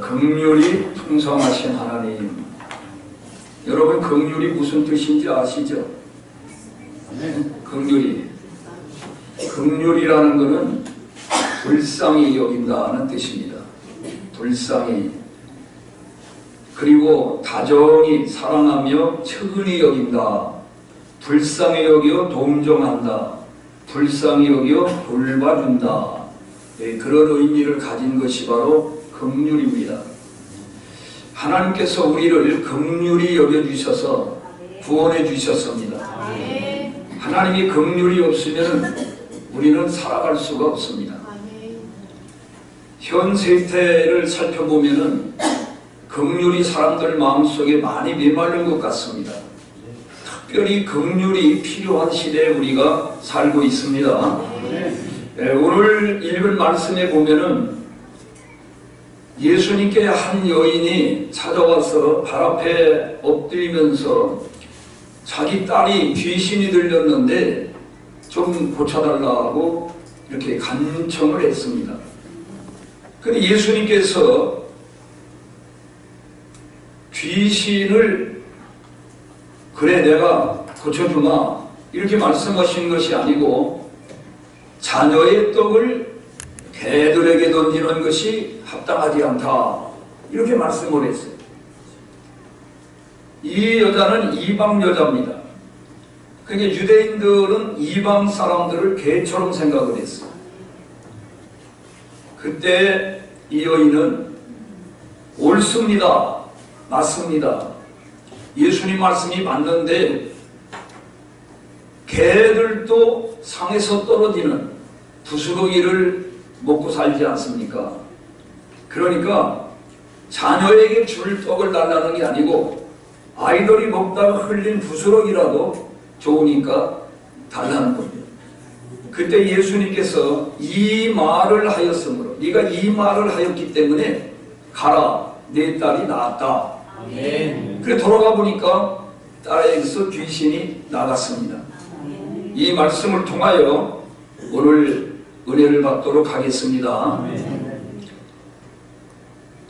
긍휼이 풍성하신 하나님. 여러분, 긍휼이 무슨 뜻인지 아시죠? 긍휼이라는 것은 불쌍히 여긴다는 뜻입니다. 불쌍히. 그리고 다정히 사랑하며 측은히 여긴다. 불쌍히 여겨 동정한다. 불쌍히 여겨 돌봐준다. 그런 의미를 가진 것이 바로 긍휼입니다. 하나님께서 우리를 긍휼히 여겨주셔서 구원해 주셨습니다. 하나님이 긍휼이 없으면 우리는 살아갈 수가 없습니다. 현 세태를 살펴보면 긍휼이 사람들 마음속에 많이 메마른 것 같습니다. 특별히 긍휼이 필요한 시대에 우리가 살고 있습니다. 오늘 읽은 말씀에 보면은 예수님께 한 여인이 찾아와서 발 앞에 엎드리면서 자기 딸이 귀신이 들렸는데 좀 고쳐달라고 이렇게 간청을 했습니다. 그런데 예수님께서 귀신을 그래 내가 고쳐주마 이렇게 말씀하신 것이 아니고 자녀의 떡을 개들에게 던지는 것이 합당하지 않다 이렇게 말씀을 했어요. 이 여자는 이방 여자입니다. 그러니까 유대인들은 이방 사람들을 개처럼 생각을 했어요. 그때 이 여인은 옳습니다. 맞습니다. 예수님 말씀이 맞는데 개들도 상에서 떨어지는 부스러기를 먹고 살지 않습니까? 그러니까 자녀에게 줄 떡을 달라는 게 아니고 아이들이 먹다가 흘린 부스러기라도 좋으니까 달라는 겁니다. 그때 예수님께서 이 말을 하였으므로 네가 이 말을 하였기 때문에 가라 내 딸이 나았다. 그래 돌아가 보니까 딸에게서 귀신이 나갔습니다. 이 말씀을 통하여 오늘 은혜를 받도록 하겠습니다.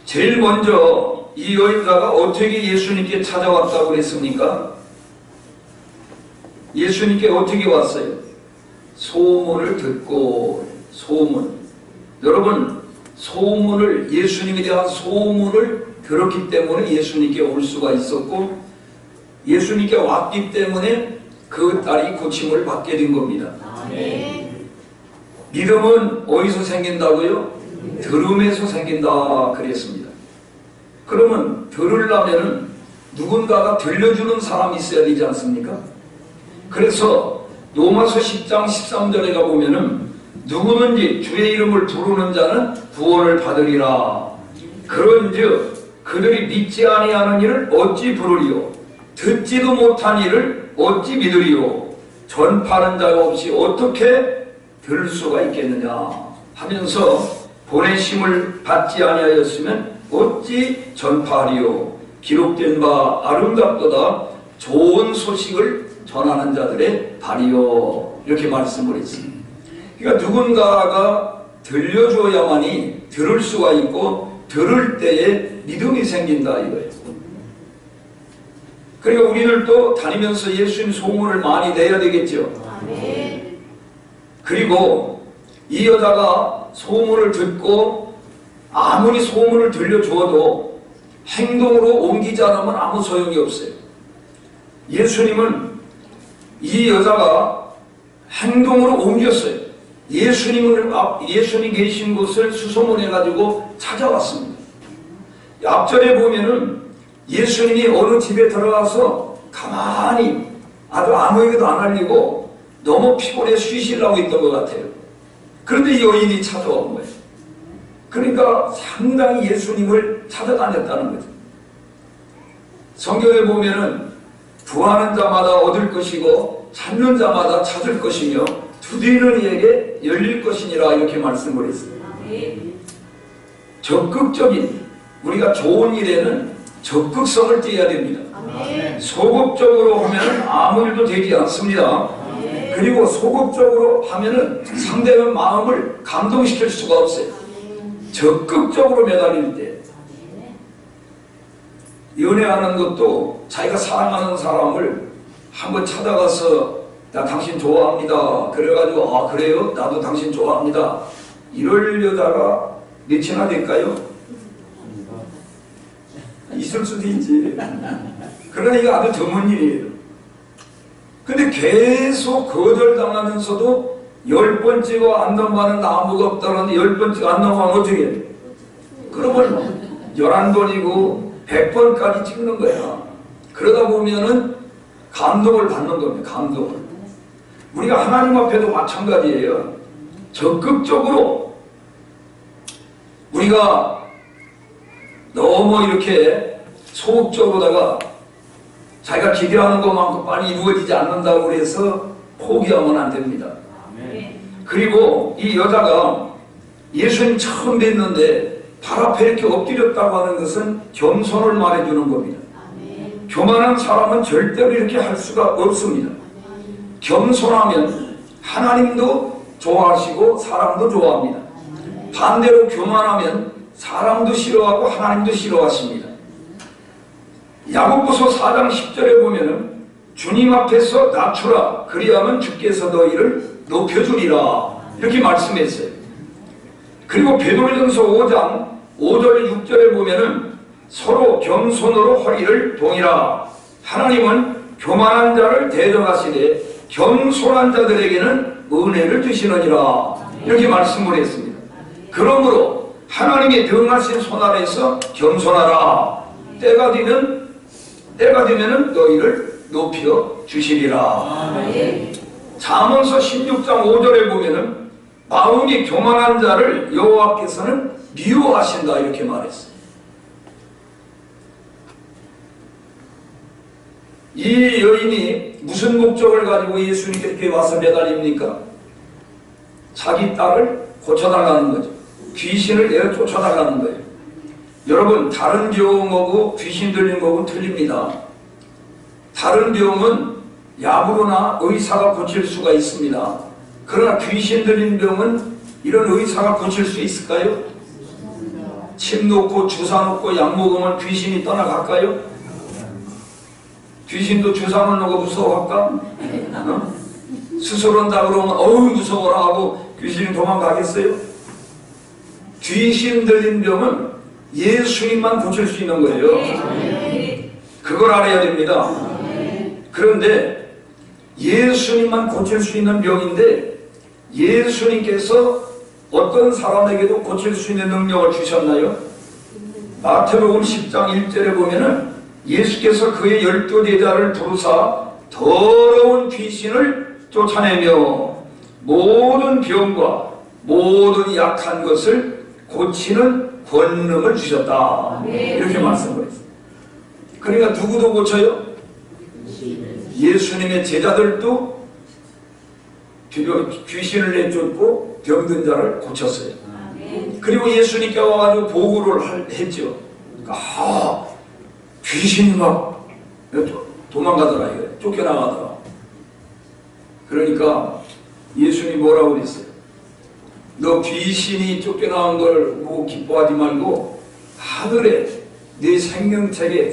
제일 먼저 이 여인자가 어떻게 예수님께 찾아왔다고 그랬습니까? 예수님께 어떻게 왔어요? 소문을 듣고. 소문. 여러분, 소문을, 예수님에 대한 소문을 들었기 때문에 예수님께 올 수가 있었고 예수님께 왔기 때문에 그 딸이 고침을 받게 된 겁니다. 믿음은 어디서 생긴다고요? 들음에서 생긴다 그랬습니다. 그러면 들으려면 누군가가 들려주는 사람이 있어야 되지 않습니까? 그래서 로마서 10장 13절에 가보면은 누구든지 주의 이름을 부르는 자는 구원을 받으리라. 그런즉 그들이 믿지 아니하는 이를 어찌 부르리요? 듣지도 못한 이를 어찌 믿으리요? 전파하는 자가 없이 어떻게 들을 수가 있겠느냐 하면서 보내심을 받지 아니하였으면 어찌 전파하리요? 기록된 바 아름답보다 좋은 소식을 전하는 자들의 발이요. 이렇게 말씀을 했습니다. 그러니까 누군가가 들려줘야만이 들을 수가 있고 들을 때에 믿음이 생긴다 이거예요. 그러니까 우리들도 다니면서 예수님 소문을 많이 내야 되겠죠. 그리고 이 여자가 소문을 듣고 아무리 소문을 들려주어도 행동으로 옮기지 않으면 아무 소용이 없어요. 예수님은 이 여자가 행동으로 옮겼어요. 예수님 계신 곳을 수소문해가지고 찾아왔습니다. 앞절에 보면은 예수님이 어느 집에 들어가서 가만히 아주 아무 얘기도 안 하려고 너무 피곤해 쉬시려고 했던 것 같아요. 그런데 여인이 찾아온 거예요. 그러니까 상당히 예수님을 찾아다녔다는 거죠. 성경에 보면은 구하는 자마다 얻을 것이고 찾는 자마다 찾을 것이며 두드리는 이에게 열릴 것이니라 이렇게 말씀을 했습니다. 적극적인 우리가 좋은 일에는 적극성을 띠어야 됩니다. 소극적으로 하면 아무 일도 되지 않습니다. 그리고 소극적으로 하면은 상대의 마음을 감동시킬 수가 없어요. 적극적으로 매달릴 때 연애하는 것도 자기가 사랑하는 사람을 한번 찾아가서 나 당신 좋아합니다. 그래가지고 아 그래요? 나도 당신 좋아합니다. 이럴 여자가 몇이나 될까요? 있을 수도 있지. 그러니까 아주 드문 일이에요. 근데 계속 거절당하면서도 10번째가 안 넘어가는 나무가 없다는데 10번째가 안 넘어가면 어떻게 해? 그러면 11번이고 100번까지 찍는 거야. 그러다 보면은 감동을 받는 겁니다. 감동을. 우리가 하나님 앞에도 마찬가지예요. 적극적으로 우리가 너무 이렇게 소극적으로다가 자기가 기대하는 것만큼 빨리 이루어지지 않는다고 해서 포기하면 안 됩니다. 그리고 이 여자가 예수님 처음 뵀는데 발 앞에 이렇게 엎드렸다고 하는 것은 겸손을 말해주는 겁니다. 교만한 사람은 절대로 이렇게 할 수가 없습니다. 겸손하면 하나님도 좋아하시고 사람도 좋아합니다. 반대로 교만하면 사람도 싫어하고 하나님도 싫어하십니다. 야고보서 4장 10절에 보면은 주님 앞에서 낮추라 그리하면 주께서 너희를 높여주리라 이렇게 말씀했어요. 그리고 베드로전서 5장 5절 6절에 보면은 서로 겸손으로 허리를 동이라 하나님은 교만한 자를 대적하시되 겸손한 자들에게는 은혜를 주시느니라 이렇게 말씀을 했습니다. 그러므로 하나님의 등하신 손 아래에서 겸손하라. 때가 되면은 너희를 높여 주시리라. 잠언서 16장 5절에 보면은 마음이 교만한 자를 여호와께서는 미워하신다 이렇게 말했어요. 이 여인이 무슨 목적을 가지고 예수님께 와서 매달립니까? 자기 딸을 고쳐달라는 거죠. 귀신을 내어 쫓아달라는 거예요. 여러분 다른 병하고 귀신 들린 거하고는 틀립니다. 다른 병은 약으로나 의사가 고칠 수가 있습니다. 그러나 귀신 들린 병은 이런 의사가 고칠 수 있을까요? 침 놓고 주사 놓고 약 먹으면 귀신이 떠나갈까요? 귀신도 주사 놓는 거 무서워할까? 수술한다 그러면 어우 무서워라 하고 귀신이 도망가겠어요? 귀신 들린 병은 예수님만 고칠 수 있는 거예요. 그걸 알아야 됩니다. 그런데 예수님만 고칠 수 있는 병인데 예수님께서 어떤 사람에게도 고칠 수 있는 능력을 주셨나요? 마태복음 10장 1절에 보면은 예수께서 그의 12제자를 부르사 더러운 귀신을 쫓아내며 모든 병과 모든 약한 것을 고치는 권능을 주셨다. 이렇게 말씀을 했어요. 그러니까 누구도 고쳐요? 예수님의 제자들도 귀신을 내쫓고 병든 자를 고쳤어요. 그리고 예수님께 와가지고 보고를 했죠. 아, 귀신이 막 도망가더라, 쫓겨나가더라. 그러니까 예수님이 뭐라고 그랬어요? 너 귀신이 쫓겨나온 걸 보고 기뻐하지 말고 하늘에 내 생명책에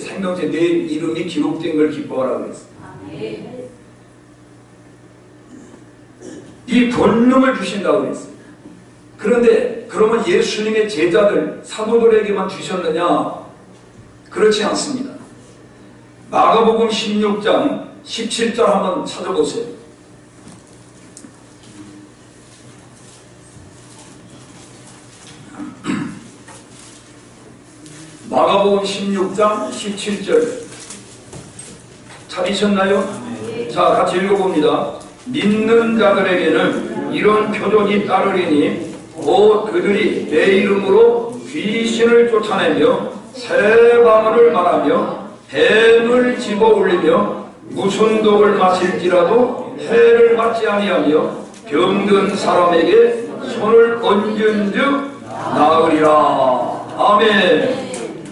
내 이름이 기록된 걸 기뻐하라고 그랬어요. 이 권능을 주신다고 그랬어요. 그런데 그러면 예수님의 제자들 사도들에게만 주셨느냐? 그렇지 않습니다. 마가복음 16장 17절 한번 찾아보세요. 마가복음 16장 17절 찾으셨나요? 자, 같이 읽어봅니다. 믿는 자들에게는 이런 표적이 따르리니 곧 그들이 내 이름으로 귀신을 쫓아내며 새 방언을 말하며 뱀을 집어올리며 무슨 독을 마실지라도 해를 받지 아니하며 병든 사람에게 손을 얹은즉 나으리라. 아멘.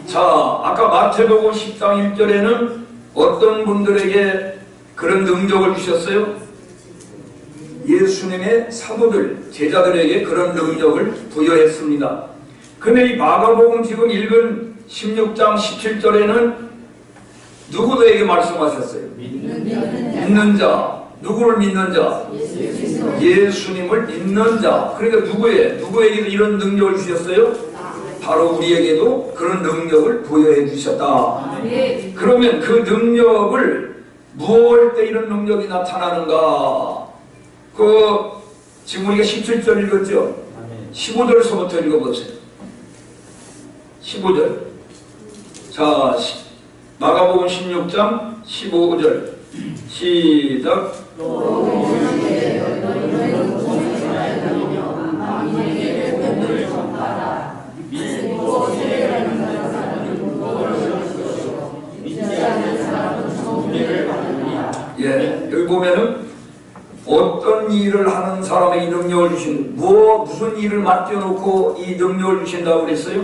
자, 아까 마태복음 10장 1절에는 어떤 분들에게 그런 능력을 주셨어요? 예수님의 사도들, 제자들에게 그런 능력을 부여했습니다. 근데 이 마가복음 지금 읽은 16장 17절에는 누구에게 말씀하셨어요? 믿는 자. 누구를 믿는 자? 예수님을 믿는 자. 그러니까 누구에게도 이런 능력을 주셨어요? 바로 우리에게도 그런 능력을 부여해 주셨다. 그러면 그 능력을 무엇 때 이런 능력이 나타나는가? 지금 우리가 17절 읽었죠? 15절서부터 읽어보세요. 15절. 자, 마가복음 16장 15절. 시작. 예, 여기 보면은 어떤 일을 하는 사람에게 능력을 주신, 무슨 일을 맡겨놓고 이 능력을 주신다고 그랬어요?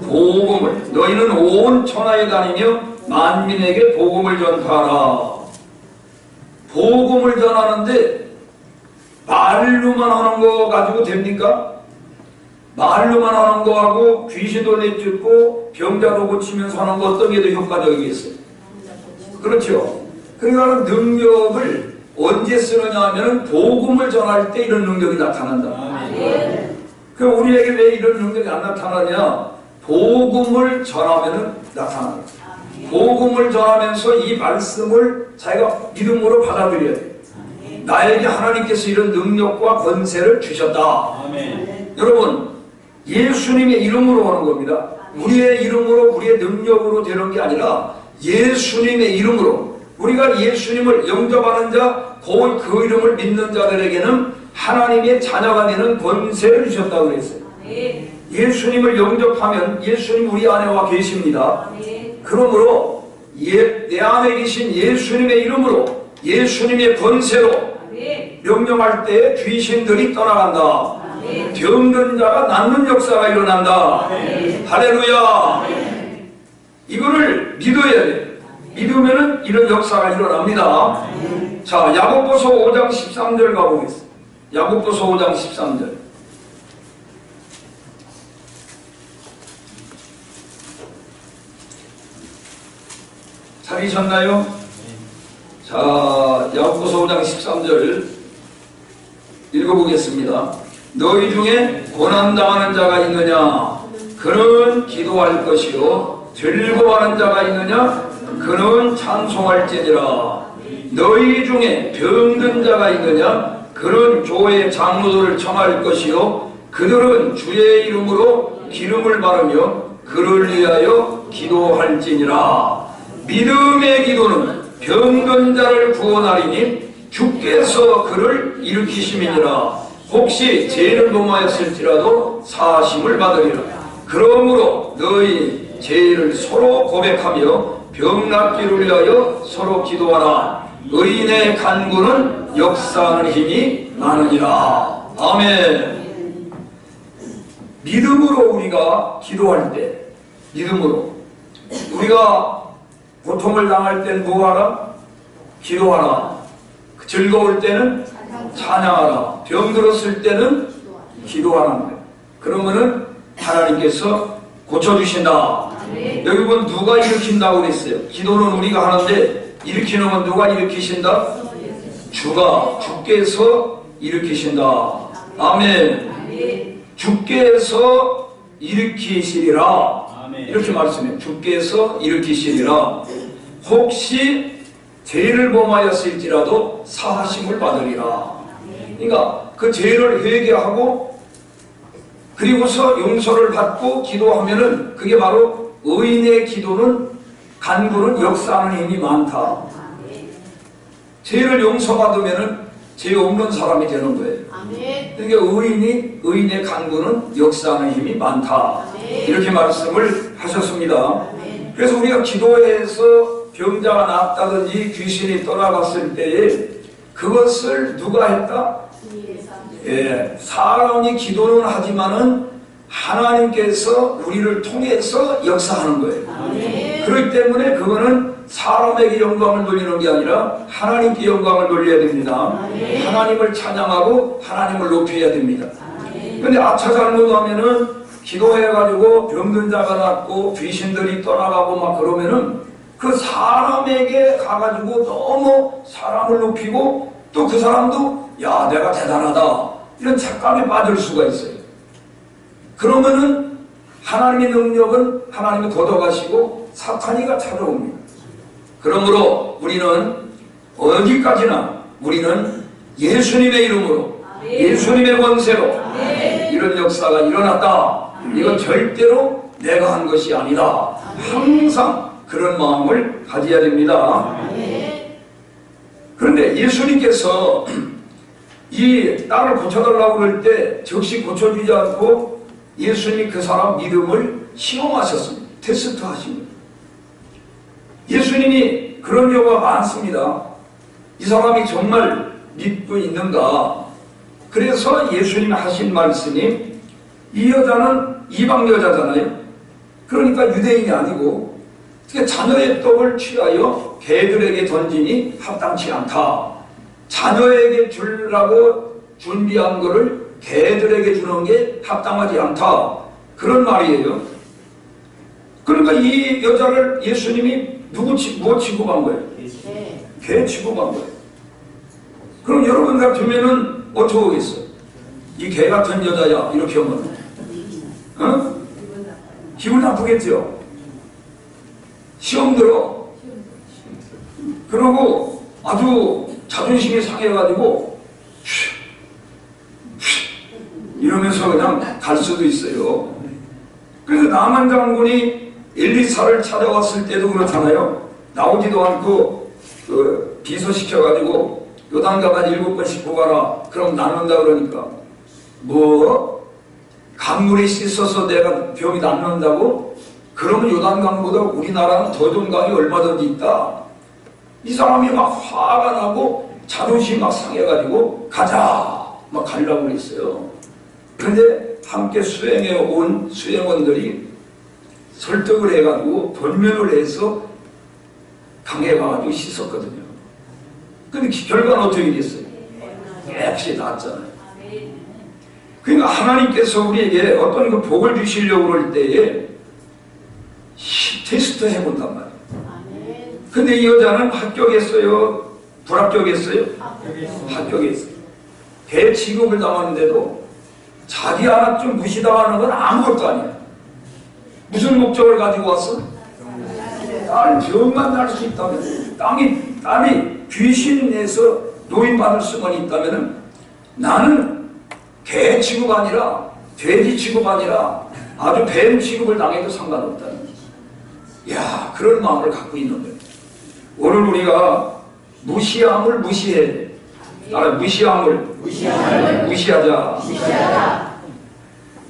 복음을. 너희는 온 천하에 다니며 만민에게 복음을 전파하라. 복음을 전하는데 말로만 하는 거 가지고 됩니까? 말로만 하는 거하고 귀신도 내쫓고 병자도 고치면서 하는 거 어떤 게 더 효과적이겠어요? 그렇죠. 그러니까 능력을 언제 쓰느냐 하면 복음을 전할 때 이런 능력이 나타난다. 그럼 우리에게 왜 이런 능력이 안 나타나냐? 복음을 전하면 나타납니다. 복음을 전하면서 이 말씀을 자기가 믿음으로 받아들여야 돼요. 나에게 하나님께서 이런 능력과 권세를 주셨다. 여러분, 예수님의 이름으로 하는 겁니다. 우리의 이름으로, 우리의 능력으로 되는 게 아니라 예수님의 이름으로, 우리가 예수님을 영접하는 자, 그 이름을 믿는 자들에게는 하나님의 자녀가 되는 권세를 주셨다고 그랬어요. 예수님을 영접하면 예수님 우리 안에 와 계십니다. 그러므로 내 안에 계신 예수님의 이름으로, 예수님의 권세로 명령할 때 귀신들이 떠나간다. 병든 자가 낫는 역사가 일어난다. 할렐루야. 이거를 믿어야 돼. 믿으면은 이런 역사가 일어납니다. 자, 야고보서 5장 13절 가보겠습니다. 야고보서 5장 13절. 찾으셨나요? 자, 야고보서 5장 13절 읽어보겠습니다. 너희 중에 고난당하는 자가 있느냐? 그는 기도할 것이요. 즐거워하는 자가 있느냐? 그는 찬송할지니라. 너희 중에 병든 자가 있느냐? 그는 교회 장로들을 청할 것이요. 그들은 주의 이름으로 기름을 바르며 그를 위하여 기도할지니라. 믿음의 기도는 병든 자를 구원하리니 주께서 그를 일으키심이니라. 혹시 죄를 범하였을지라도 사하심을 받으리라. 그러므로 너희 죄를 서로 고백하며 병 낫기를 위하여 서로 기도하라. 의인의 간구는 역사하는 힘이 많으니라. 아멘. 믿음으로 우리가 기도할 때, 믿음으로 우리가 고통을 당할 땐 뭐하라? 기도하라. 즐거울 때는 찬양하라. 병들었을 때는 기도하는 거예요. 그러면은 하나님께서 고쳐주신다. 여기 보면 누가 일으킨다고 그랬어요. 기도는 우리가 하는데 일으키는 건 누가 일으키신다? 주께서 일으키신다. 아멘. 주께서 일으키시리라. 이렇게 말씀해요. 주께서 일으키시리라. 혹시 죄를 범하였을지라도 사하심을 받으리라. 그러니까 그 죄를 회개하고 그리고서 용서를 받고 기도하면은 그게 바로 의인의 기도는, 간구는 역사하는 힘이 많다. 죄를 용서받으면은 죄 없는 사람이 되는 거예요. 그러니까 의인의 간구는 역사하는 힘이 많다. 이렇게 말씀을 하셨습니다. 그래서 우리가 기도해서 병자가 낫다든지 귀신이 떠나갔을 때에 그것을 누가 했다? 예, 사람이 기도는 하지만은 하나님께서 우리를 통해서 역사하는 거예요. 그렇기 때문에 그거는 사람에게 영광을 돌리는 게 아니라 하나님께 영광을 돌려야 됩니다. 하나님을 찬양하고 하나님을 높여야 됩니다. 그런데 아차 잘못하면은 기도해가지고 병든 자가 낫고 귀신들이 떠나가고 막 그러면은 그 사람에게 가가지고 너무 사람을 높이고 또 그 사람도 야 내가 대단하다 이런 착각에 빠질 수가 있어요. 그러면은 하나님의 능력은 하나님이 걷어가시고 사탄이가 찾아옵니다. 그러므로 우리는 어디까지나 우리는 예수님의 이름으로 예수님의 권세로 이런 역사가 일어났다. 이건 절대로 내가 한 것이 아니다. 항상 그런 마음을 가져야 됩니다. 그런데 예수님께서 이 딸을 고쳐달라고 그럴 때 즉시 고쳐주지 않고 예수님이 그 사람 믿음을 시험하셨습니다. 테스트 하십니다. 예수님이 그런 경우가 많습니다. 이 사람이 정말 믿고 있는가? 그래서 예수님이 하신 말씀이 이 여자는 이방 여자잖아요. 그러니까 유대인이 아니고 자녀의 떡을 취하여 개들에게 던지니 합당치 않다. 자녀에게 주려고 준비한 것을 개들에게 주는 게 합당하지 않다. 그런 말이에요. 그러니까 이 여자를 예수님이 뭐 취급한 거예요? 개 취급한 거예요. 그럼 여러분 같으면은 어떻게 하겠어요? 이 개 같은 여자야 이렇게 하면 어? 기분 나쁘겠죠? 시험 들어. 그러고 아주 자존심이 상해가지고 이러면서 그냥 갈 수도 있어요. 그래서 나만 장군이 엘리사를 찾아왔을 때도 그렇잖아요. 나오지도 않고 비서시켜가지고 요단강을 7번 씻고 가라. 그럼 낫는다 그러니까 뭐? 강물에 씻어서 내가 병이 낫는다고? 그러면 요단강보다 우리나라는 더 좋은 강이 얼마든지 있다. 이 사람이 막 화가 나고 자존심이 막 상해가지고 가자 막 가려고 그랬어요. 그런데 함께 수행해 온 수행원들이 설득을 해가지고 변면을 해서 강에 가가지고 씻었거든요. 근데 결과는 어떻게 됐어요? 깨끗이 나았잖아요. 그러니까 하나님께서 우리에게 어떤 그 복을 주시려고 그럴 때에 테스트 해본단 말이에요. 근데 이 여자는 합격했어요? 불합격했어요? 합격했어요. 개 취급을 당하는데도 자기 하나 좀 무시당하는 건 아무것도 아니야. 무슨 목적을 가지고 왔어? 딸 병만 날 수 있다면, 딸이 귀신에서 노인받을 수만 있다면 나는 개 취급 아니라 돼지 취급 아니라 아주 뱀 취급을 당해도 상관없다는 거지. 야, 그런 마음을 갖고 있는 거예요. 오늘 우리가 무시함을 무시해야 돼. 무시함을 무시하자.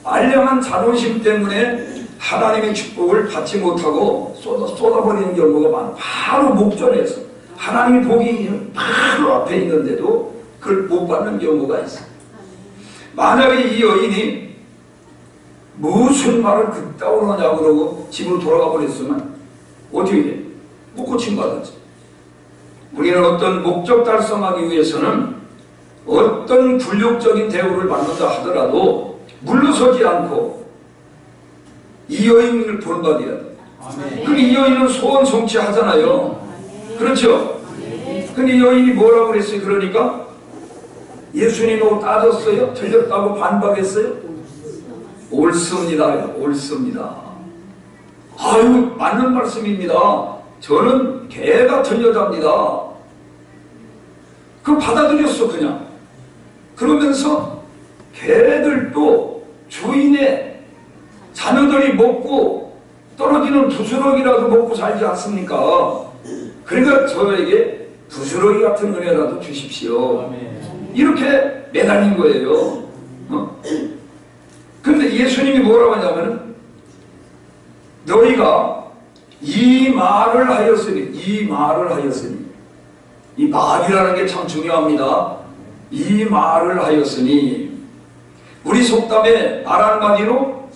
알량한 자존심 때문에 하나님의 축복을 받지 못하고 쏟아버리는 경우가 많아. 바로 목전에서 하나님의 복이 바로 앞에 있는데도 그걸 못 받는 경우가 있어. 만약에 이 여인이 무슨 말을 그따위로 하냐고 그러고 집으로 돌아가 버렸으면 어떻게 돼? 못 고침받았지. 우리는 어떤 목적 달성하기 위해서는 어떤 굴욕적인 대우를 받는다 하더라도 물러서지 않고 이 여인을 본받아야 돼. 그럼 이 여인은 소원 성취하잖아요. 그렇죠? 근데 이 여인이 뭐라고 그랬어요? 그러니까 예수님하고 따졌어요? 틀렸다고 반박했어요? 옳습니다. 옳습니다. 아유, 맞는 말씀입니다. 저는 개 같은 여자입니다. 그걸 받아들였어, 그냥. 그러면서 개들도 주인의 자녀들이 먹고 떨어지는 부스러기라도 먹고 살지 않습니까? 그러니까 저에게 부스러기 같은 은혜라도 주십시오. 이렇게 매달린 거예요. 그런데 예수님이 뭐라고 하냐면 너희가 이 말을 하였으니 이 말이라는 게 참 중요합니다. 이 말을 하였으니 우리 속담에 말 한마디로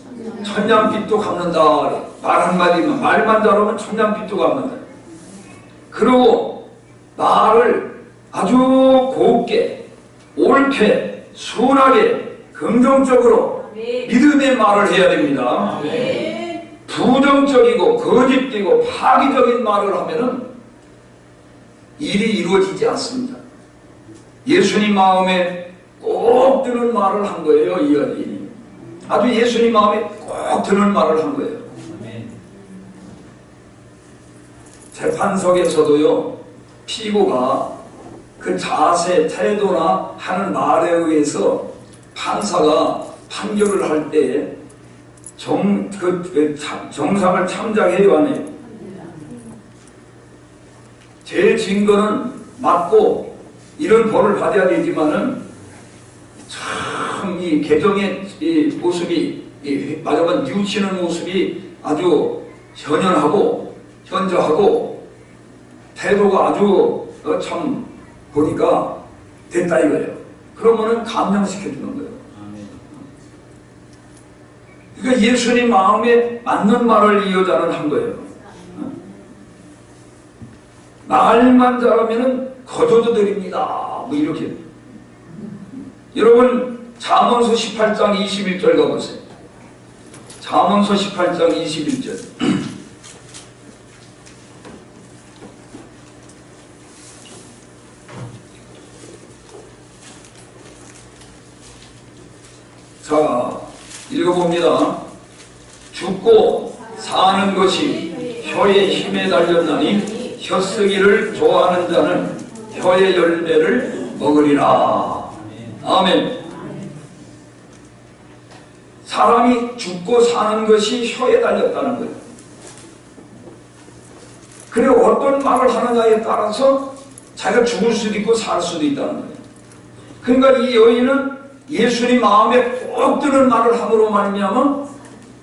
천냥빚도 갚는다. 말 한마디만 말만 잘하면 천냥빚도 갚는다. 그리고 말을 아주 곱게 옳게 순하게 긍정적으로 믿음의 말을 해야 됩니다. 부정적이고 거짓되고 파기적인 말을 하면은 일이 이루어지지 않습니다. 예수님 마음에 꼭 드는 말을 한 거예요. 이 여인이 아주 예수님 마음에 꼭 드는 말을 한 거예요. 재판석에서도요, 피고가 그 자세, 태도나 하는 말에 의해서 판사가 판결을 할 때 정상을 참작해야 하네요. 제 증거는 맞고 이런 벌을 받아야 되지만은 참 이 개정의 이 모습이, 말하자면 뉘우치는 모습이 아주 현연하고 현저하고 태도가 아주 참 보니까 됐다 이거예요. 그러면은 감명시켜주는 거예요. 그러니까 예수님 마음에 맞는 말을 이 여자는 한 거예요. 말만 잘하면은 거저도 드립니다. 뭐 이렇게. 여러분 잠언서 18장 21절 가보세요. 잠언서 18장 21절. 자, 읽어봅니다. 죽고 사는 것이 혀의 힘에 달렸나니 혀쓰기를 좋아하는 자는 혀의 열매를 먹으리라. 아멘. 사람이 죽고 사는 것이 혀에 달렸다는 거예요. 그래 어떤 말을 하느냐에 따라서 자기가 죽을 수도 있고 살 수도 있다는 거예요. 그러니까 이 여인은 예수님 마음에 꼭 드는 말을 함으로 말미암아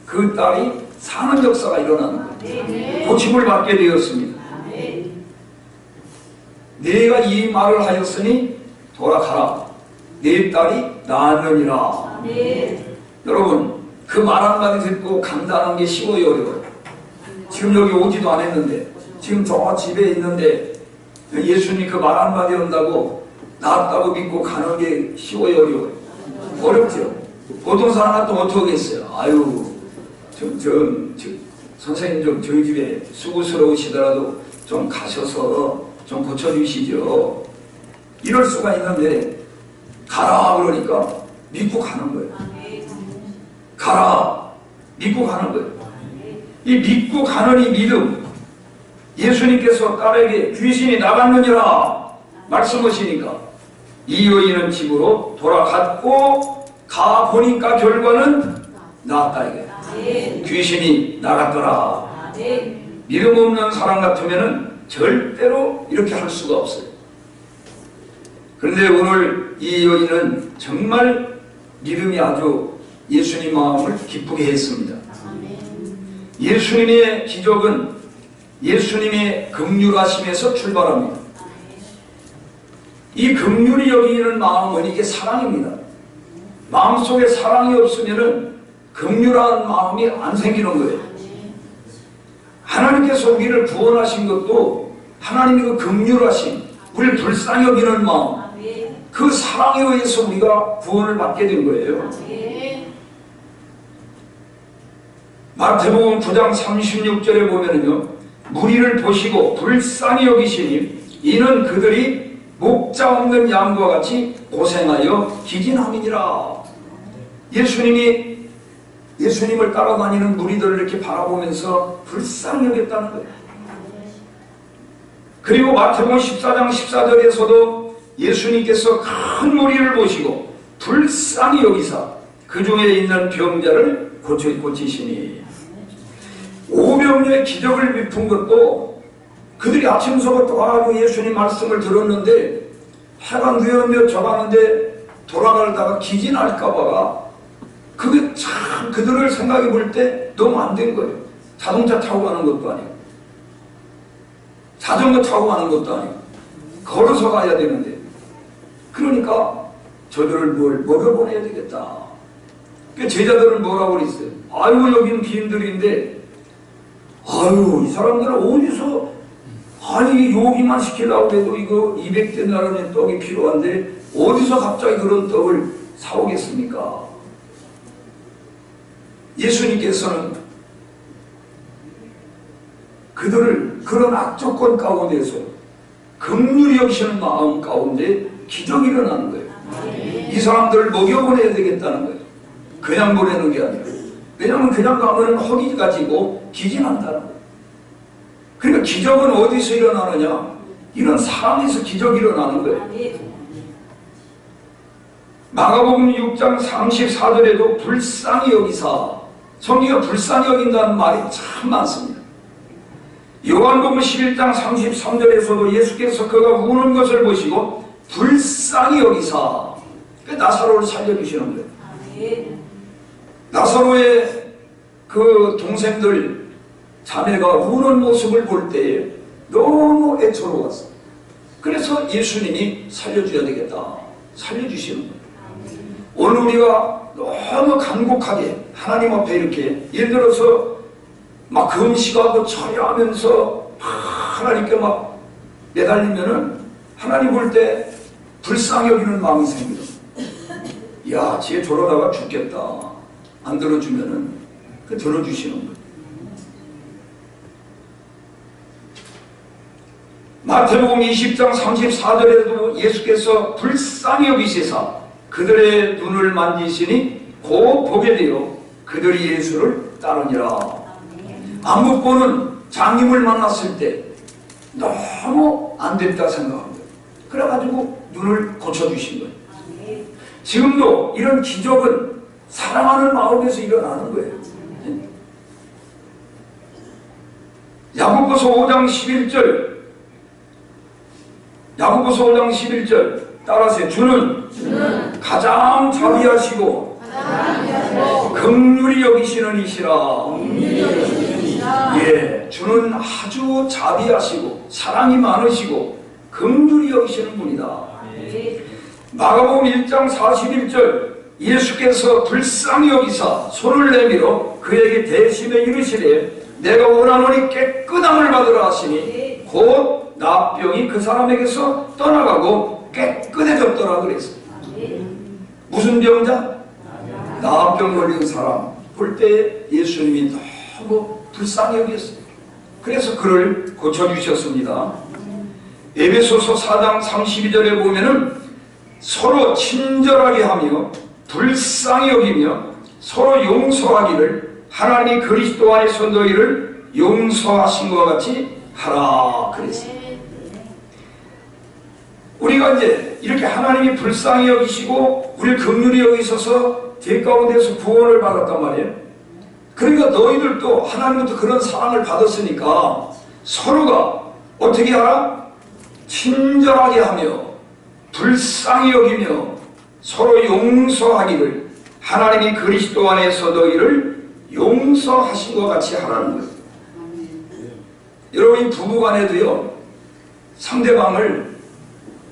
그 딸이 사는 역사가 일어나는 거예요. 고침을 받게 되었습니다. 내가 이 말을 하였으니 돌아가라. 내 딸이 나았느니라. 여러분 그 말 한마디 듣고 감당하는 게 쉬워요, 어려워요? 지금 여기 오지도 않았는데 지금 저 집에 있는데 예수님 그 말 한마디 한다고 나았다고 믿고 가는 게 쉬워요, 어려워요? 어렵죠. 보통 사람 같으면 어떻게 하겠어요? 아유 선생님 좀 저희 집에 수고스러우시더라도 좀 가셔서 좀 고쳐주시죠. 이럴 수가 있는데 가라 그러니까 믿고 가는 거예요. 가라 믿고 가는 거예요. 이 믿고 가는 이 믿음, 예수님께서 딸에게 귀신이 나갔느니라 말씀하시니까 이 여인은 집으로 돌아갔고 가보니까 결과는 나았다 이게. 귀신이 나갔더라. 믿음 없는 사람 같으면 절대로 이렇게 할 수가 없어요. 그런데 오늘 이 여인은 정말 믿음이 아주 예수님 마음을 기쁘게 했습니다. 예수님의 기적은 예수님의 긍휼하심에서 출발합니다. 이 긍휼이 여기는 마음은 이게 사랑입니다. 마음속에 사랑이 없으면 긍휼한 마음이 안 생기는 거예요. 하나님께서 우리를 구원하신 것도 하나님의 그 긍휼하심, 우리를 불쌍히 여기는 마음, 그 사랑에 의해서 우리가 구원을 받게 된 거예요. 마태복음 9장 36절에 보면은요, 무리를 보시고 불쌍히 여기시니 이는 그들이 목자 없는 양과 같이 고생하여 기진함이니라. 예수님을 따라다니는 무리들을 이렇게 바라보면서 불쌍히 여겼다는 거예요. 그리고 마태복음 14장 14절에서도 예수님께서 큰 무리를 보시고 불쌍히 여기사 그 중에 있는 병자를 고치시니, 오병이어의 기적을 베푼 것도 그들이 아침서부터 와가지고 예수님 말씀을 들었는데 해가 뉘엿뉘엿 져가는데 돌아가다가 기진할까봐 그게 참 그들을 생각해 볼 때 너무 안 된 거예요. 자동차 타고 가는 것도 아니고 자전거 타고 가는 것도 아니고 걸어서 가야 되는데, 그러니까 저들을 먹여보내야 되겠다. 그 제자들은 뭐라고 그랬어요? 아유 여기는 빈들인데 아유 이 사람들은 어디서, 아니 요기만 시키려고 해도 이거 200데나리의 떡이 필요한데 어디서 갑자기 그런 떡을 사오겠습니까? 예수님께서는 그들을 그런 악조건 가운데서 긍휼히 여기시는 마음 가운데 기적이 일어나는 거예요. 이 사람들을 먹여보내야 되겠다는 거예요. 그냥 보내는 게 아니라. 왜냐하면 그냥 가면 허기 가지고 기진한다는 거예요. 그러니까 기적은 어디서 일어나느냐? 이런 사람에서 기적이 일어나는 거예요. 마가복음 6장 34절에도 불쌍히 여기사, 성경에 불쌍히 여긴다는 말이 참 많습니다. 요한복음 11장 33절에서도 예수께서 그가 우는 것을 보시고 불쌍히 여기사, 나사로를 살려주시는 거예요. 나사로의 그 동생들 자매가 우는 모습을 볼 때에 너무 애처로웠어. 그래서 예수님이 살려줘야 되겠다, 살려주시는 거예요. 오늘 우리가 너무 간곡하게 하나님 앞에 이렇게 예를 들어서 막 금식하고 처리하면서 하나님께 막 매달리면은 하나님 볼 때 불쌍히 여기는 마음이 생겨. 야, 쟤 저러다가 죽겠다. 안 들어주면은 그 들어주시는 거예요. 마태복음 20장 34절에도 예수께서 불쌍히 여기시사 그들의 눈을 만지시니 곧 보게 되어 그들이 예수를 따르니라. 안 못 보는 장님을 만났을 때 너무 안 됐다 생각합니다. 그래가지고 눈을 고쳐주신 거예요. 지금도 이런 기적은 사랑하는 마음에서 일어나는 거예요. 야고보서 5장 11절, 야고보서 5장 11절 따라서 주는 가장 자비하시고 긍휼히 여기시는 이시라. 예, 주는 아주 자비하시고 사랑이 많으시고 긍휼히 여기시는 분이다. 마가복음 1장 41절 예수께서 불쌍히 여기사 손을 내밀어 그에게 대심에 이르시되 내가 원하노니 깨끗함을 받으라 하시니 곧 나병이 그 사람에게서 떠나가고 깨끗해졌더라 그랬어요. 무슨 병자? 나병 걸린 사람 볼 때 예수님이 너무 불쌍히 여겼어요. 그래서 그를 고쳐주셨습니다. 에베소서 4장 32절에 보면은 서로 친절하게 하며 불쌍히 여기며 서로 용서하기를 하나님이 그리스도 안에서 너희를 용서하신 것 같이 하라 그랬어요. 우리가 이제 이렇게 하나님이 불쌍히 여기시고 우리를 긍휼히 여기셔서 죄 가운데서 구원을 받았단 말이에요. 그러니까 너희들도 하나님부터 그런 사랑을 받았으니까 서로가 어떻게 하라? 친절하게 하며 불쌍히 여기며 서로 용서하기를 하나님이 그리스도 안에서 너희를 용서하신 것 같이 하라는 거예요. 여러분 부부간에도요 상대방을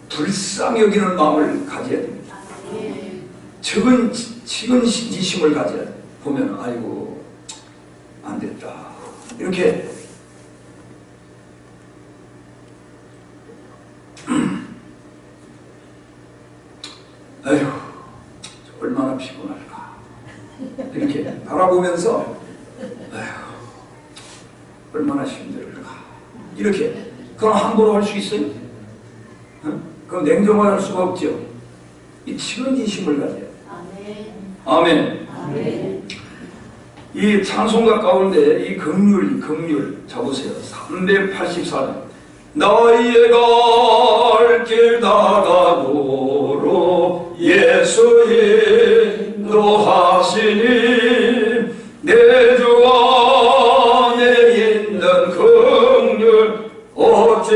불쌍히 여기는 마음을 가져야 됩니다. 측은지심을 가져야 돼요. 보면 아이고 안 됐다 이렇게 아휴 얼마나 피곤할까 이렇게 바라보면서 아휴 얼마나 힘들까 이렇게 그럼 함부로 할 수 있어요? 그럼 냉정할 수가 없죠. 이 측은지심을 가져야 돼요. 아멘. 아멘. 이 찬송가 가운데 이 긍휼 적으세요. 384장 너희의 갈 길 다가도록 예수 인도하시니 내 주 안에 있는 긍휼 어찌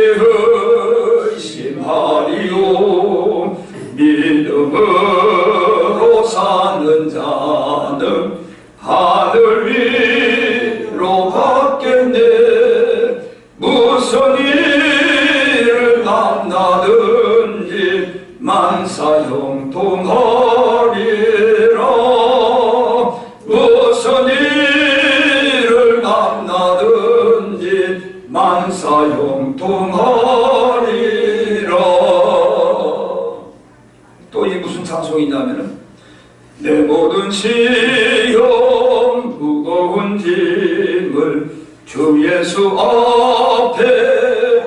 의심하리요 믿음으로 사는 자는 하늘 위로 받겠네 무슨 일을 만나든지 만사형통하리라 무슨 일을 만나든지 만사형통하리라. 또 이 무슨 찬송이냐면은 내 모든 시험 무거운 짐을 주 예수 앞에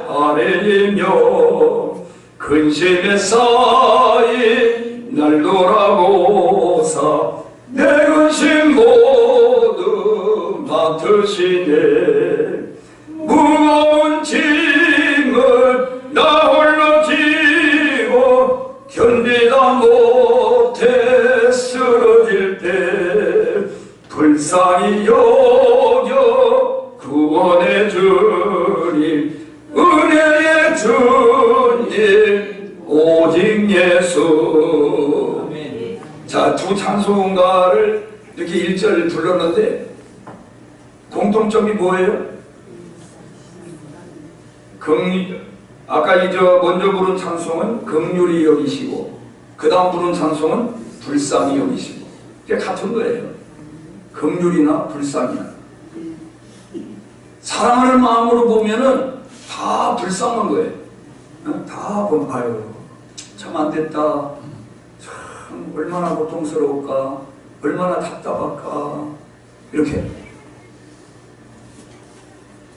아뢰이며 근심에 쌓인 날 돌아보사 내 근심 모두 맡으시네 무거운 짐을 나 홀로 지고 견디다 못해 쓰러질 때 불쌍히 여겨 구원해 주님 은혜의 주님 오직 예수. 자, 두 찬송가를 이렇게 1절 불렀는데 공통점이 뭐예요? 아까 먼저 부른 찬송은 긍휼히 여기시고 그 다음 부른 찬송은 불쌍히 여기시고 그게 같은 거예요. 긍휼이나 불쌍이나 사랑하는 마음으로 보면은 다 불쌍한 거예요. 다 보면 아유 참 안됐다, 참 얼마나 고통스러울까, 얼마나 답답할까, 이렇게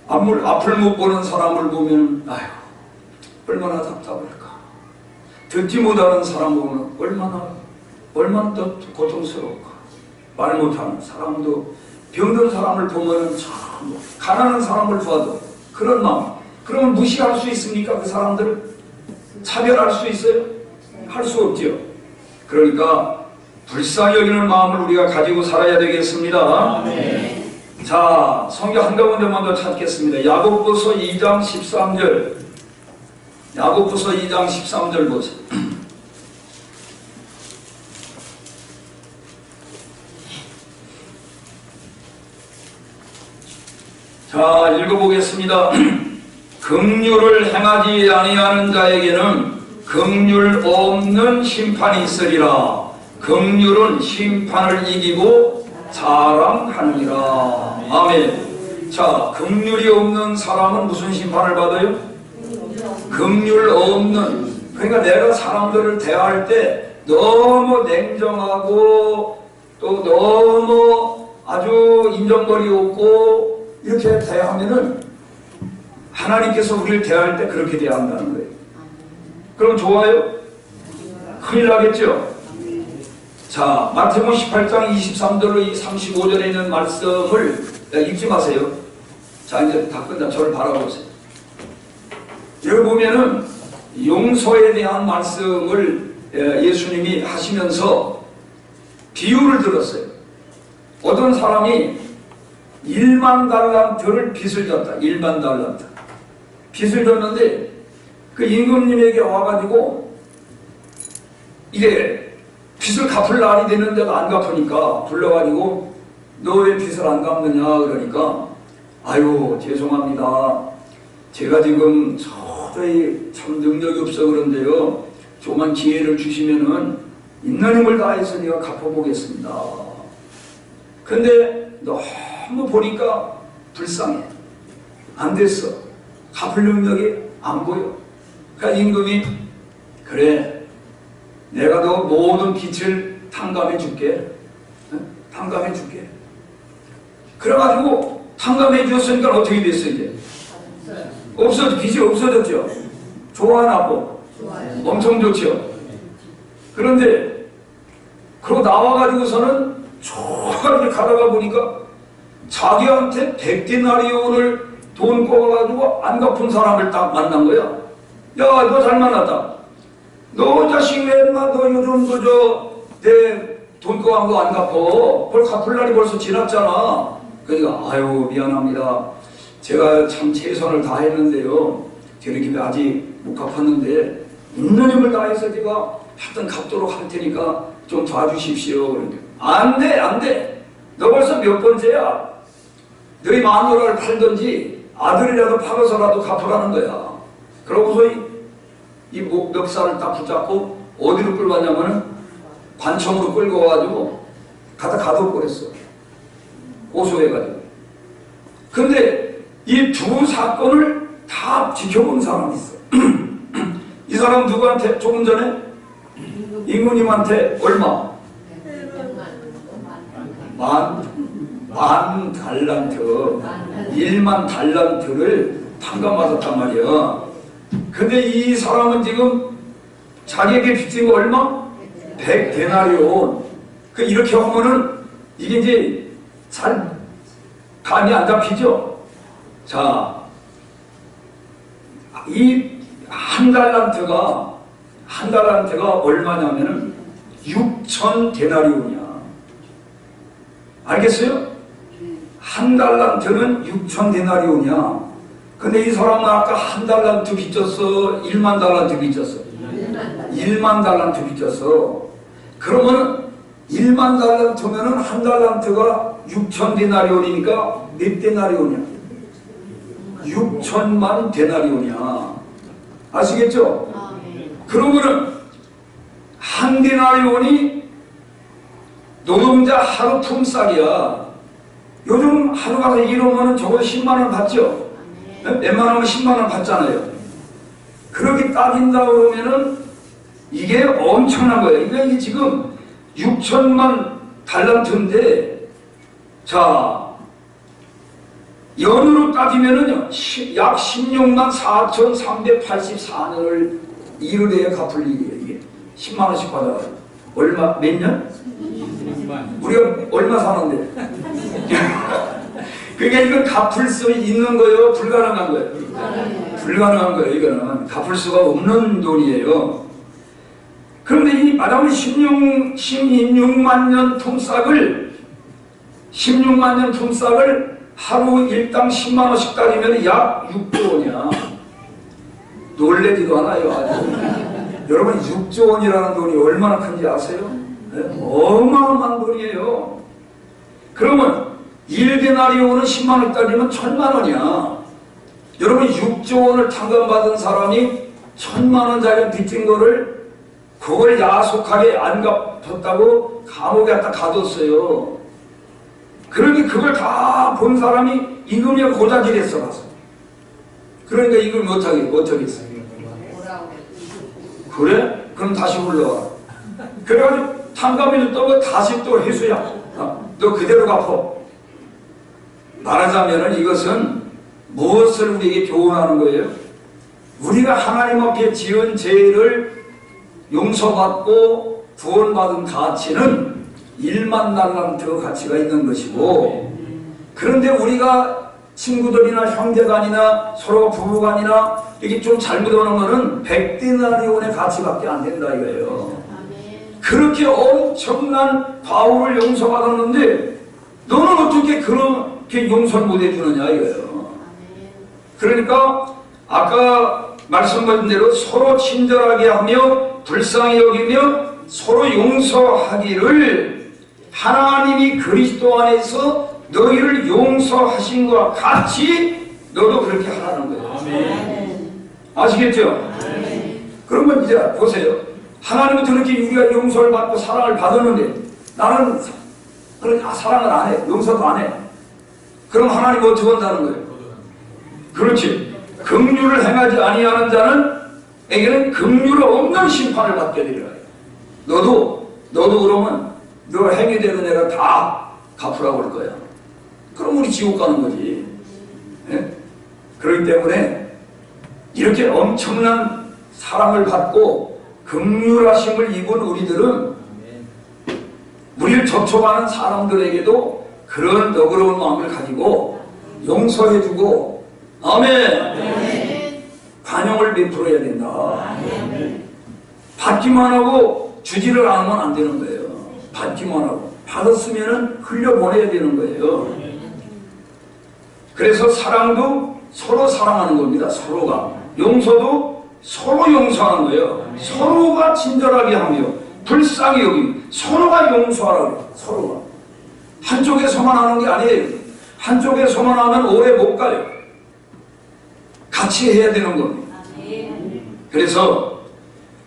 앞을 못 보는 사람을 보면 아유 얼마나 답답할까, 듣지 못하는 사람 보면 얼마나 더 고통스러울까, 말 못하는 사람도, 병든 사람을 보면 참 가난한 사람을 봐도 그런 마음. 그러면 무시할 수 있습니까? 그 사람들을 차별할 수 있어요? 할 수 없죠. 그러니까 불쌍히 여기는 마음을 우리가 가지고 살아야 되겠습니다. 네. 자, 성경 한가운데 먼저 찾겠습니다. 야고보서 2장 13절. 야고보서 2장 13절 보세요. 자, 읽어보겠습니다. 긍휼을 행하지 아니하는 자에게는 긍휼 없는 심판이 있으리라. 긍휼은 심판을 이기고 자랑하느니라. 아멘. 자, 긍휼이 없는 사람은 무슨 심판을 받아요? 긍휼 없는, 그러니까 내가 사람들을 대할 때 너무 냉정하고 또 너무 아주 인정거리 없고 이렇게 대하면은 하나님께서 우리를 대할 때 그렇게 대한다는 거예요. 그럼 좋아요? 큰일 나겠죠? 자, 마태복음 18장 23절로 35절에 있는 말씀을 읽지 마세요. 자, 이제 다 끝나. 저를 바라보세요. 여기 보면은 용서에 대한 말씀을 예수님이 하시면서 비유를 들었어요. 어떤 사람이 1만 달란트를 빚을 졌다. 1만 달란트. 빚을 졌는데 그 임금님에게 와가지고 이게 빚을 갚을 날이 되는데도 안 갚으니까 불러가지고 너 왜 빚을 안 갚느냐 그러니까 아유 죄송합니다. 제가 지금 도저히 참 능력이 없어 그런데요. 조금만 기회를 주시면은 있는 힘을 다해서 내가 갚아보겠습니다. 근데 너무 보니까 불쌍해. 안 됐어. 갚을 능력이 안 보여. 그러니까 임금이 그래 내가 너 모든 빚을 탕감해 줄게. 탕감해 줄게. 그래가지고 탕감해 주었으니까 어떻게 됐어 이제? 빚이 없어졌죠. 좋아 나빠? 엄청 좋죠. 그런데 그러고 나와가지고서는 저렇게 가다가 보니까 자기한테 100데나리온을 돈 꿔가지고 안 갚은 사람을 딱 만난 거야. 야, 너 잘 만났다. 너 자식 맨날 너 요즘 내 돈 꿔간 거 안 갚어. 그걸 갚을 날이 벌써 지났잖아. 그러니까 아유 미안합니다. 제가 참 최선을 다했는데요. 저렇게 아직 못 갚았는데 있는 힘을 다해서 제가 하여튼 갚도록 할 테니까 좀 도와주십시오. 그러니까 안 돼, 안 돼. 너 벌써 몇 번째야. 너희 마누라를 팔든지 아들이라도 팔아서라도 갚으라는 거야. 그러고서 이 멱살을 딱 붙잡고 어디로 끌고 왔냐면은 관청으로 끌고 와가지고 갖다 가둬버렸어. 고소해가지고. 근데 이 두 사건을 다 지켜본 사람이 있어. 이 사람 누구한테 조금 전에 임금님한테 얼마? 만 달란트, 1만 달란트를 탕감받았단 말이야. 근데 이 사람은 지금 자기에게 빚진 거 얼마? 100데나리온. 그 이렇게 하면은 이게 이제 잘 감이 안 잡히죠? 자, 이 한 달란트가 얼마냐면은 6,000데나리온이야. 알겠어요? 한 달란트는 6,000데나리온이야. 근데 이 사람은 아까 한 달란트 빚졌어? 1만 달란트 빚졌어? 1만 달란트 빚졌어. 그러면 1만 달란트면은 한 달란트가 6,000데나리온이니까 몇 데나리온이야? 6천만 데나리온이야. 아시겠죠? 그러면은 한 데나리온이 노동자 하루 품삯이야. 요즘 하루 가서 일하면은 저거 10만원 받죠? 웬만하면 10만원 받잖아요. 그렇게 따진다 그러면은 이게 엄청난 거예요. 이게 지금 6천만 달란트인데, 자, 연으로 따지면은요, 약 16만 4,384년을 일을 해야 갚을 일이에요, 이게. 10만원씩 받아. 얼마, 몇 년? 우리가 얼마 사는데? 그러니까 이건 갚을 수 있는 거예요? 불가능한 거예요? 불가능한 거예요, 이거는. 갚을 수가 없는 돈이에요. 그런데 이 마담은 16만 년 품삯을 하루 일당 10만원씩 따지면 약 6조 원이야. 놀래지도 않아요, 아주. 여러분, 6조 원이라는 돈이 얼마나 큰지 아세요? 네? 어마어마한 돈이에요. 그러면 1데나리온은 10만원 따지면 1,000만원이야. 여러분, 6조 원을 탕감받은 사람이 1,000만원짜리 빚진 거를 그걸 야속하게 안 갚았다고 감옥에 갖다 가뒀어요. 그러니 그걸 다 본 사람이 임금이 고자질했어 가서. 그러니까 이걸 못하겠어. 그래? 그럼 다시 올라와. 그래가지고 탕감이 줬던 거 다시 또 회수야. 너 그대로 갚어. 말하자면은 이것은 무엇을 우리에게 교훈하는 거예요? 우리가 하나님 앞에 지은 죄를 용서받고 구원받은 가치는 1만 달란트 가치가 있는 것이고, 그런데 우리가 친구들이나 형제간이나 서로 부부간이나 이게 좀 잘못하는 거는 100데나리온의 가치밖에 안 된다 이거예요. 그렇게 엄청난 과오를 용서받았는데 너는 어떻게 그렇게 용서를 못 해주느냐 이거예요. 그러니까 아까 말씀드린 대로 서로 친절하게 하며 불쌍히 여기며 서로 용서하기를 하나님이 그리스도 안에서 너희를 용서하신 것과 같이 너도 그렇게 하라는 거예요. 아시겠죠? 그러면 이제 보세요. 하나님은 그렇게 우리가 용서를 받고 사랑을 받았는데 나는 사랑을 안 해. 용서도 안 해. 그럼 하나님 어떻게 한다는 거예요? 그렇지. 긍휼을 행하지 아니하는 자는 에게는 긍휼 없는 심판을 받게 되리라. 너도 그러면 너 행위대로 내가 다 갚으라고 할 거야. 그럼 우리 지옥 가는 거지. 네? 그렇기 때문에 이렇게 엄청난 사랑을 받고 긍휼하심을 입은 우리들은 우리를 접촉하는 사람들에게도 그런 너그러운 마음을 가지고 용서해주고, 아멘. 관용을 베풀어야 된다. 받기만 하고 주지를 않으면 안 되는 거예요. 받기만 하고 받았으면 흘려보내야 되는 거예요. 그래서 사랑도 서로 사랑하는 겁니다. 서로가. 용서도 서로 용서하는 거예요. 서로가 친절하게 하며 불쌍히 여기며 서로가 용서하라고. 서로가. 한쪽에서만 하는 게 아니에요. 한쪽에서만 하면 오래 못 가요. 같이 해야 되는 겁니다. 그래서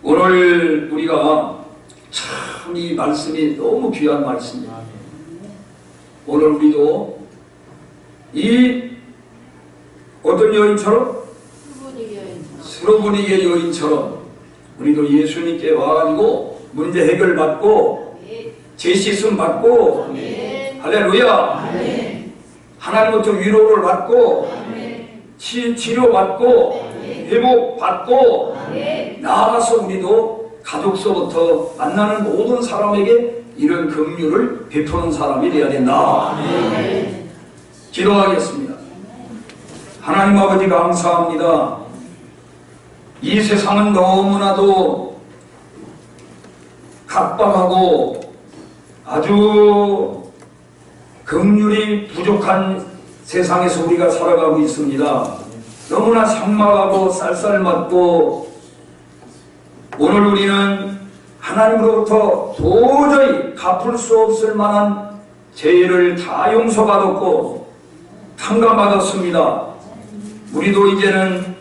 오늘 우리가 참 이 말씀이 너무 귀한 말씀입니다. 오늘 우리도 이 어떤 여인처럼? 스로보니게 여인처럼 우리도 예수님께 와가지고 문제 해결받고 죄 씻음 받고 할렐루야. 하나님부터 위로를 받고 치료받고 회복받고 나아가서 우리도 가족서부터 만나는 모든 사람에게 이런 긍휼을 베푸는 사람이 되어야 된다. 기도하겠습니다. 하나님 아버지 감사합니다. 이 세상은 너무나도 각박하고 아주 긍휼이 부족한 세상에서 우리가 살아가고 있습니다. 너무나 삭막하고 쌀쌀맞고 오늘 우리는 하나님으로부터 도저히 갚을 수 없을 만한 죄를 다 용서받았고 탕감받았습니다. 우리도 이제는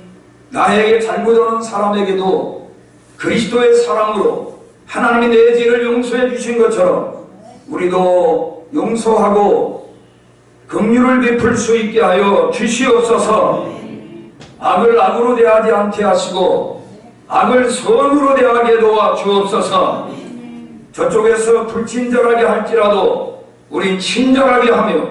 나에게 잘못하는 사람에게도 그리스도의 사랑으로 하나님이 내 죄를 용서해 주신 것처럼 우리도 용서하고 긍휼을 베풀 수 있게 하여 주시옵소서. 악을 악으로 대하지 않게 하시고 악을 선으로 대하게 도와 주옵소서. 저쪽에서 불친절하게 할지라도 우린 친절하게 하며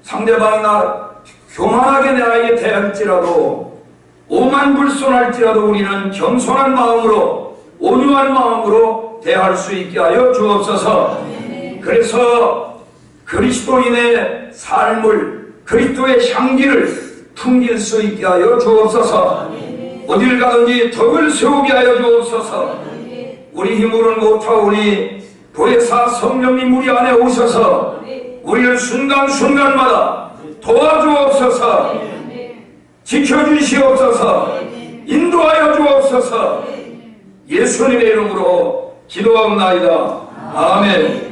상대방이 나 교만하게 나에게 대할지라도 오만불손할지라도 우리는 겸손한 마음으로 온유한 마음으로 대할 수 있게 하여 주옵소서. 그래서 그리스도인의 삶을 그리스도의 향기를 풍길 수 있게 하여 주옵소서. 어딜 가든지 덕을 세우게 하여 주옵소서. 우리 힘으로는 못하오니 보혜사 성령님 우리 안에 오셔서 우리를 순간순간마다 도와주옵소서. 지켜주시옵소서. 인도하여 주옵소서. 예수님의 이름으로 기도하옵나이다. 아멘.